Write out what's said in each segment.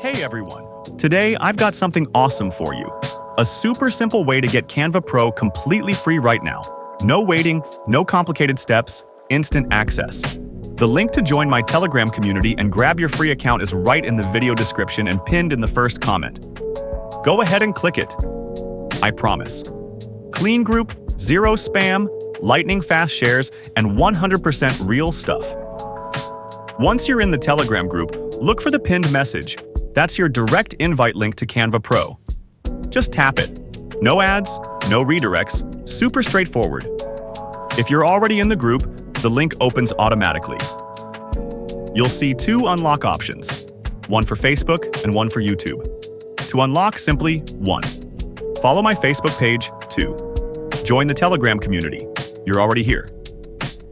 Hey everyone! Today I've got something awesome for you. A super simple way to get Canva Pro completely free right now. No waiting, no complicated steps, instant access. The link to join my Telegram community and grab your free account is right in the video description and pinned in the first comment. Go ahead and click it. I promise. Clean group, zero spam, lightning fast shares, and 100% real stuff. Once you're in the Telegram group, look for the pinned message. That's your direct invite link to Canva Pro. Just tap it. No ads, no redirects, super straightforward. If you're already in the group, the link opens automatically. You'll see two unlock options, one for Facebook and one for YouTube. To unlock, simply 1. Follow my Facebook page, 2. Join the Telegram community. You're already here.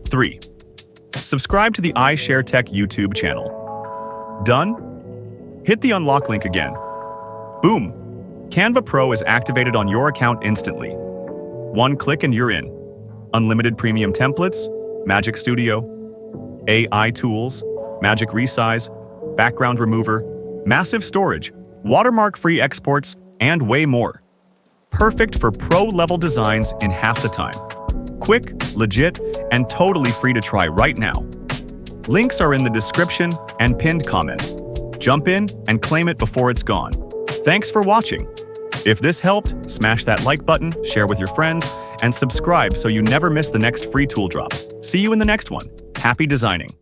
3. Subscribe to the iShare Tech YouTube channel. Done? Hit the unlock link again. Boom! Canva Pro is activated on your account instantly. One click and you're in. Unlimited premium templates, Magic Studio, AI tools, Magic Resize, background remover, massive storage, watermark-free exports, and way more. Perfect for pro-level designs in half the time. Quick, legit, and totally free to try right now. Links are in the description and pinned comment. Jump in and claim it before it's gone. Thanks for watching. If this helped, smash that like button, share with your friends, and subscribe so you never miss the next free tool drop. See you in the next one. Happy designing!